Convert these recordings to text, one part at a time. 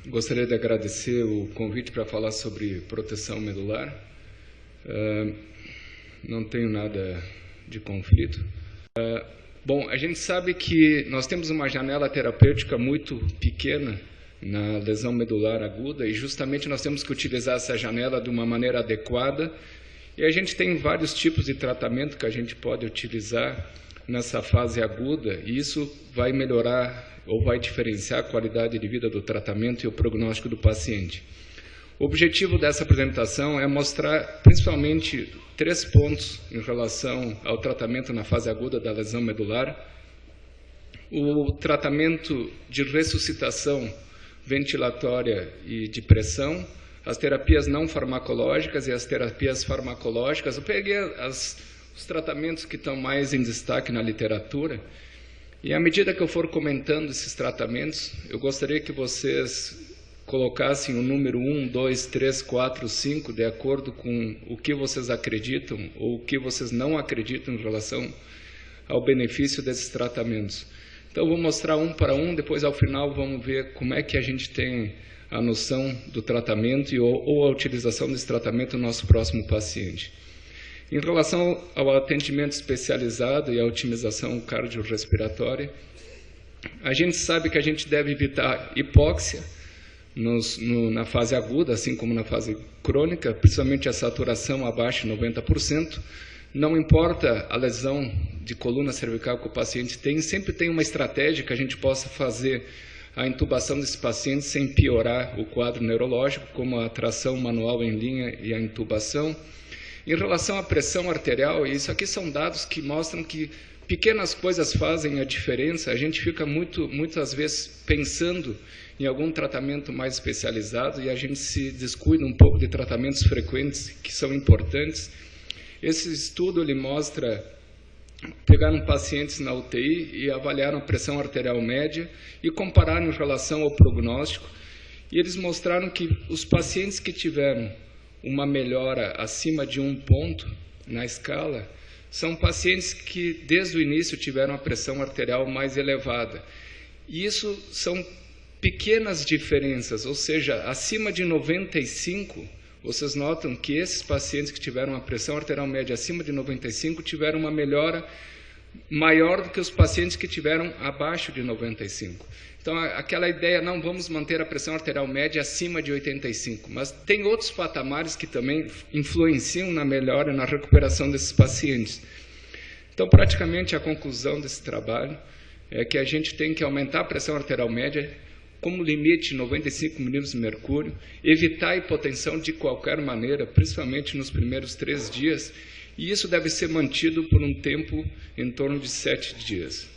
Gostaria de agradecer o convite para falar sobre proteção medular. Não tenho nada de conflito. Bom, a gente sabe que nós temos uma janela terapêutica muito pequena na lesão medular aguda e justamente nós temos que utilizar essa janela de uma maneira adequada. E a gente tem vários tipos de tratamento que a gente pode utilizar nessa fase aguda e isso vai melhorar ou vai diferenciar a qualidade de vida do tratamento e o prognóstico do paciente. O objetivo dessa apresentação é mostrar principalmente 3 pontos em relação ao tratamento na fase aguda da lesão medular. O tratamento de ressuscitação ventilatória e de pressão, as terapias não farmacológicas e as terapias farmacológicas. Eu peguei os tratamentos que estão mais em destaque na literatura e à medida que eu for comentando esses tratamentos, eu gostaria que vocês colocassem o número 1, 2, 3, 4, 5, de acordo com o que vocês acreditam ou o que vocês não acreditam em relação ao benefício desses tratamentos. Então, eu vou mostrar um para um, depois, ao final, vamos ver como é que a gente tem a noção do tratamento ou a utilização desse tratamento no nosso próximo paciente. Em relação ao atendimento especializado e à otimização cardiorrespiratória, a gente sabe que a gente deve evitar hipóxia na fase aguda, assim como na fase crônica, principalmente a saturação abaixo de 90%. Não importa a lesão de coluna cervical que o paciente tem, sempre tem uma estratégia que a gente possa fazer a intubação desse paciente sem piorar o quadro neurológico, como a tração manual em linha e a intubação. Em relação à pressão arterial, isso aqui são dados que mostram que pequenas coisas fazem a diferença. A gente fica muitas vezes pensando em algum tratamento mais especializado e a gente se descuida um pouco de tratamentos frequentes que são importantes. Esse estudo ele mostra, pegaram pacientes na UTI e avaliaram a pressão arterial média e compararam em relação ao prognóstico. E eles mostraram que os pacientes que tiveram uma melhora acima de 1 ponto na escala são pacientes que desde o início tiveram a pressão arterial mais elevada. E isso são pequenas diferenças, ou seja, acima de 95, vocês notam que esses pacientes que tiveram a pressão arterial média acima de 95 tiveram uma melhora maior do que os pacientes que tiveram abaixo de 95. Então, aquela ideia, não, vamos manter a pressão arterial média acima de 85, mas tem outros patamares que também influenciam na melhora, na recuperação desses pacientes. Então, praticamente, a conclusão desse trabalho é que a gente tem que aumentar a pressão arterial média como limite 95 milímetros de mercúrio, evitar a hipotensão de qualquer maneira, principalmente nos primeiros 3 dias, e isso deve ser mantido por um tempo em torno de 7 dias.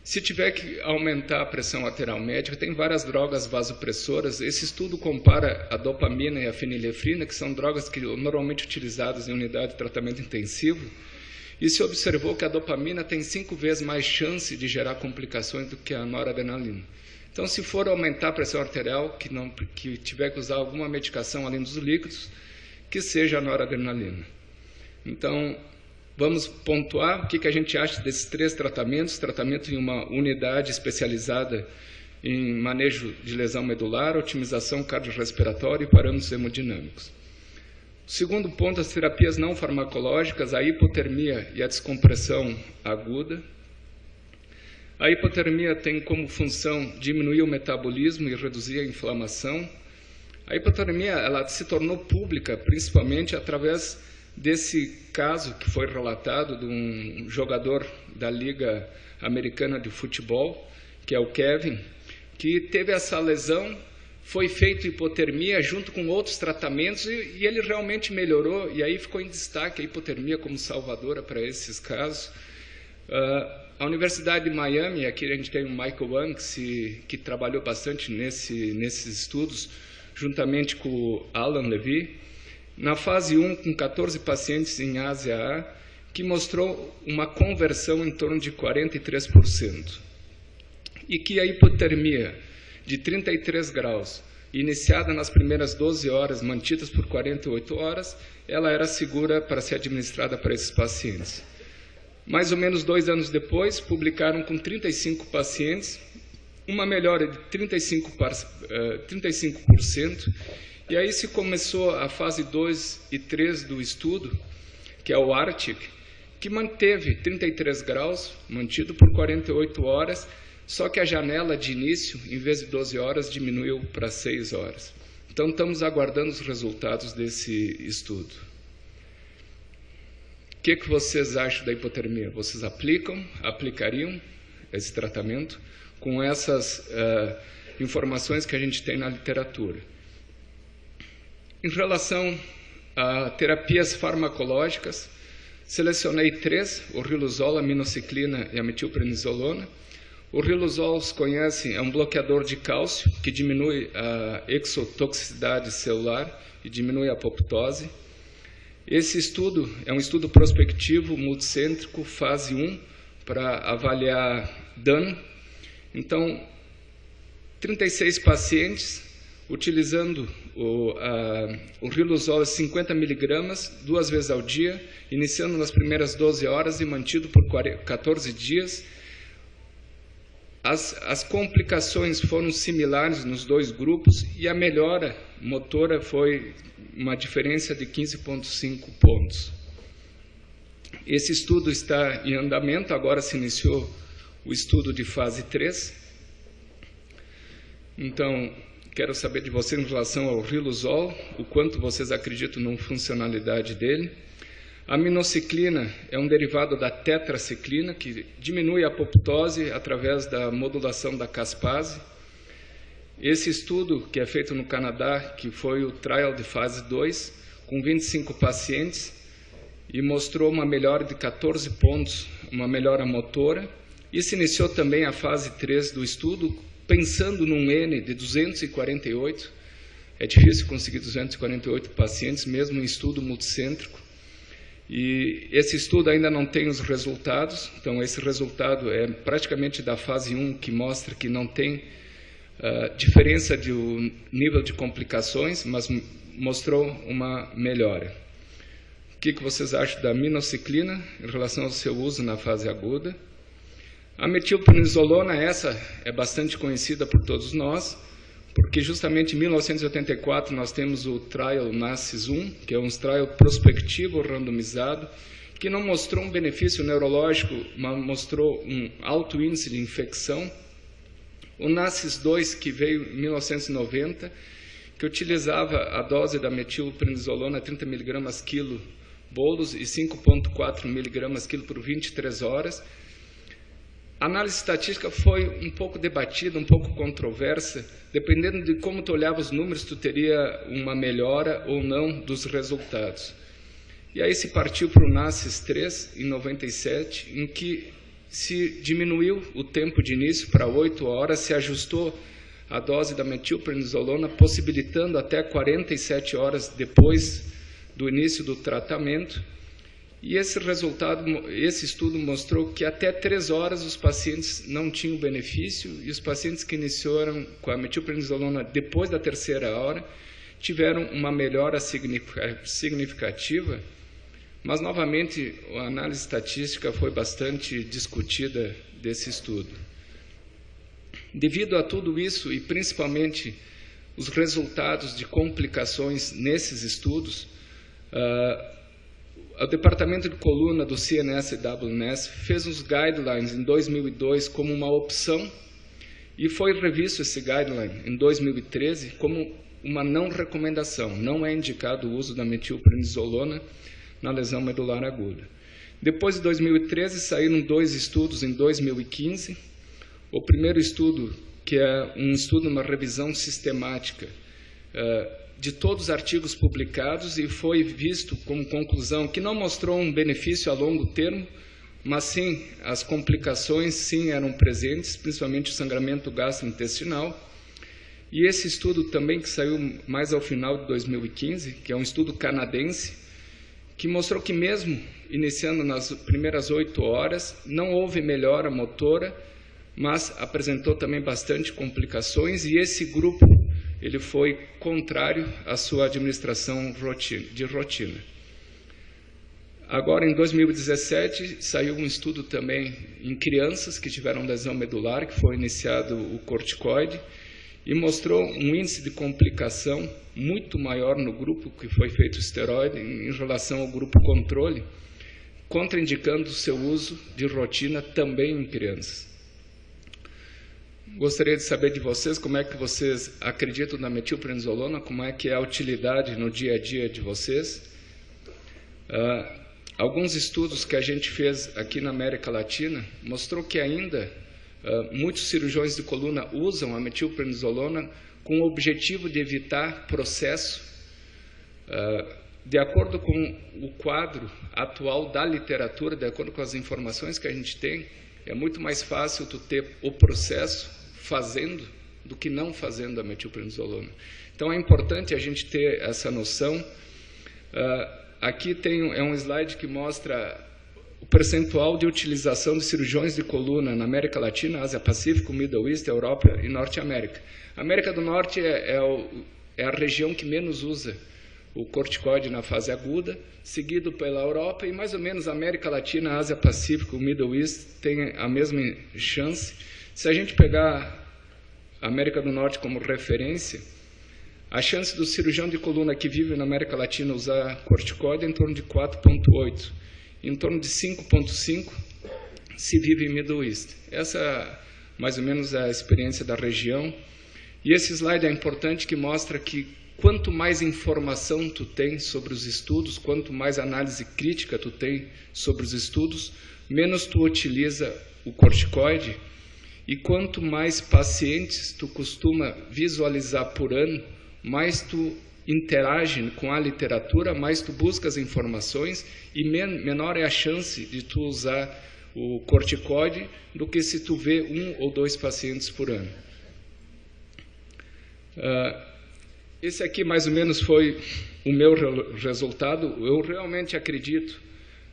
Se tiver que aumentar a pressão arterial média, tem várias drogas vasopressoras. Esse estudo compara a dopamina e a fenilefrina, que são drogas que normalmente utilizadas em unidade de tratamento intensivo, e se observou que a dopamina tem 5 vezes mais chance de gerar complicações do que a noradrenalina. Então, se for aumentar a pressão arterial, que tiver que usar alguma medicação além dos líquidos, que seja a noradrenalina. Então, vamos pontuar o que a gente acha desses 3 tratamentos. Tratamento em uma unidade especializada em manejo de lesão medular, otimização cardiorrespiratória e parâmetros hemodinâmicos. Segundo ponto, as terapias não farmacológicas, a hipotermia e a descompressão aguda. A hipotermia tem como função diminuir o metabolismo e reduzir a inflamação. A hipotermia ela se tornou pública principalmente através desse caso que foi relatado de um jogador da Liga Americana de Futebol, que é o Kevin, que teve essa lesão, foi feito hipotermia junto com outros tratamentos e ele realmente melhorou, e aí ficou em destaque a hipotermia como salvadora para esses casos. A Universidade de Miami, aqui a gente tem o Michael Wang, que trabalhou bastante nesses estudos, juntamente com o Alan Levy, na fase 1, com 14 pacientes em ASIA-A, que mostrou uma conversão em torno de 43%. E que a hipotermia de 33 graus, iniciada nas primeiras 12 horas, mantidas por 48 horas, ela era segura para ser administrada para esses pacientes. Mais ou menos 2 anos depois, publicaram com 35 pacientes uma melhora de 35%, e aí se começou a fase 2 e 3 do estudo, que é o Arctic, que manteve 33 graus, mantido por 48 horas, só que a janela de início, em vez de 12 horas, diminuiu para 6 horas. Então, estamos aguardando os resultados desse estudo. O que vocês acham da hipotermia? Vocês aplicariam esse tratamento com essas informações que a gente tem na literatura? Em relação a terapias farmacológicas, selecionei 3, o riluzol, a minociclina e a metilprednisolona. O riluzol, os conhecem, é um bloqueador de cálcio que diminui a exotoxicidade celular e diminui a apoptose. Esse estudo é um estudo prospectivo, multicêntrico, fase 1, para avaliar dano. Então, 36 pacientes, utilizando o riluzol 50 miligramas, 2 vezes ao dia, iniciando nas primeiras 12 horas e mantido por 14 dias. As complicações foram similares nos 2 grupos e a melhora motora foi uma diferença de 15,5 pontos. Esse estudo está em andamento, agora se iniciou o estudo de fase 3. Então, quero saber de vocês em relação ao riluzol, o quanto vocês acreditam na funcionalidade dele. A minociclina é um derivado da tetraciclina, que diminui a apoptose através da modulação da caspase. Esse estudo, que é feito no Canadá, que foi o trial de fase 2, com 25 pacientes, e mostrou uma melhora de 14 pontos, uma melhora motora, e se iniciou também a fase 3 do estudo, pensando num N de 248, é difícil conseguir 248 pacientes, mesmo em estudo multicêntrico, e esse estudo ainda não tem os resultados, então esse resultado é praticamente da fase 1, que mostra que não tem diferença de nível de complicações, mas mostrou uma melhora. O que vocês acham da minociclina em relação ao seu uso na fase aguda? A metilprednisolona, essa é bastante conhecida por todos nós, porque justamente em 1984 nós temos o trial NACIS-1, que é um trial prospectivo randomizado, que não mostrou um benefício neurológico, mas mostrou um alto índice de infecção. O NACIS-2, que veio em 1990, que utilizava a dose da metilprednisolona 30 mg quilo bolos e 5,4 mg quilo por 23 horas. A análise estatística foi um pouco debatida, um pouco controversa. Dependendo de como tu olhava os números, tu teria uma melhora ou não dos resultados. E aí se partiu para o NACIS-3, em 97, em que se diminuiu o tempo de início para 8 horas, se ajustou a dose da metilprednisolona, possibilitando até 47 horas depois do início do tratamento. E esse estudo mostrou que até 3 horas os pacientes não tinham benefício e os pacientes que iniciaram com a metilprednisolona depois da 3ª hora tiveram uma melhora significativa, mas novamente a análise estatística foi bastante discutida desse estudo. Devido a tudo isso e principalmente os resultados de complicações nesses estudos, o departamento de coluna do CNS e WNS fez uns guidelines em 2002 como uma opção e foi revisto esse guideline em 2013 como uma não recomendação. Não é indicado o uso da metilprednisolona na lesão medular aguda. Depois de 2013 saíram 2 estudos em 2015. O primeiro estudo, que é um estudo, uma revisão sistemática de todos os artigos publicados e foi visto como conclusão que não mostrou um benefício a longo termo, mas sim as complicações sim eram presentes, principalmente o sangramento gastrointestinal. E esse estudo também que saiu mais ao final de 2015, que é um estudo canadense, que mostrou que mesmo iniciando nas primeiras 8 horas, não houve melhora motora, mas apresentou também bastante complicações e esse grupo ele foi contrário à sua administração de rotina. Agora, em 2017, saiu um estudo também em crianças que tiveram lesão medular, que foi iniciado o corticoide, e mostrou um índice de complicação muito maior no grupo que foi feito o esteroide em relação ao grupo controle, contraindicando o seu uso de rotina também em crianças. Gostaria de saber de vocês como é que vocês acreditam na metilprednisolona, como é que é a utilidade no dia a dia de vocês. Alguns estudos que a gente fez aqui na América Latina mostrou que ainda muitos cirurgiões de coluna usam a metilprednisolona com o objetivo de evitar processo. De acordo com o quadro atual da literatura, de acordo com as informações que a gente tem, é muito mais fácil tu ter o processo fazendo do que não fazendo a metilprednisolona. Então é importante a gente ter essa noção. Aqui é um slide que mostra o percentual de utilização de cirurgiões de coluna na América Latina, Ásia Pacífico, Middle East, Europa e Norte América. A América do Norte é a região que menos usa o corticoide na fase aguda, seguido pela Europa, e mais ou menos a América Latina, Ásia Pacífico, Middle East tem a mesma chance. Se a gente pegar a América do Norte como referência, a chance do cirurgião de coluna que vive na América Latina usar corticoide é em torno de 4,8. Em torno de 5,5 se vive em Middle East. Essa, mais ou menos, é a experiência da região. E esse slide é importante, que mostra que quanto mais informação tu tem sobre os estudos, quanto mais análise crítica tu tem sobre os estudos, menos tu utiliza o corticoide, e quanto mais pacientes tu costuma visualizar por ano, mais tu interage com a literatura, mais tu busca as informações e menor é a chance de tu usar o corticoide do que se tu vê 1 ou 2 pacientes por ano. Esse aqui mais ou menos foi o meu resultado. Eu realmente acredito: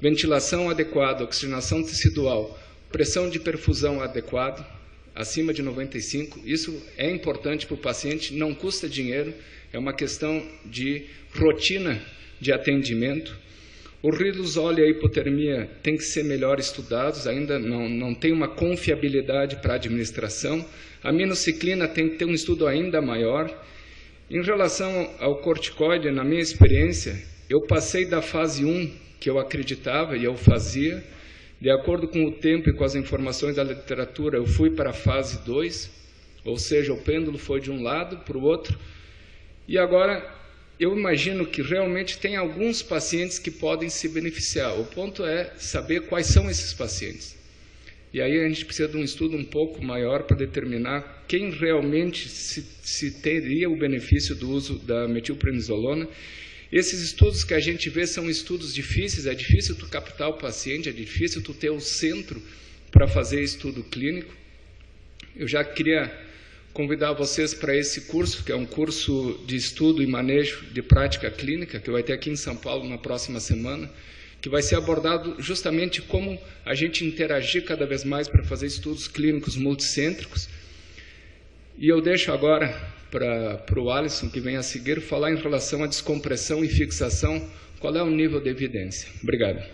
ventilação adequada, oxigenação tecidual, pressão de perfusão adequada, acima de 95, isso é importante para o paciente, não custa dinheiro, é uma questão de rotina de atendimento. O riluzole e a hipotermia tem que ser melhor estudados, ainda não tem uma confiabilidade para a administração. A minociclina tem que ter um estudo ainda maior. Em relação ao corticoide, na minha experiência, eu passei da fase 1, que eu acreditava e eu fazia. De acordo com o tempo e com as informações da literatura, eu fui para a fase 2, ou seja, o pêndulo foi de um lado para o outro. E agora, eu imagino que realmente tem alguns pacientes que podem se beneficiar. O ponto é saber quais são esses pacientes. E aí a gente precisa de um estudo um pouco maior para determinar quem realmente se teria o benefício do uso da metilprednisolona. Esses estudos que a gente vê são estudos difíceis, é difícil tu captar o paciente, é difícil tu ter o centro para fazer estudo clínico. Eu já queria convidar vocês para esse curso, que é um curso de estudo e manejo de prática clínica, que vai ter aqui em São Paulo na próxima semana, que vai ser abordado justamente como a gente interagir cada vez mais para fazer estudos clínicos multicêntricos. E eu deixo agora para o Alisson, que vem a seguir, falar em relação à descompressão e fixação, qual é o nível de evidência. Obrigado.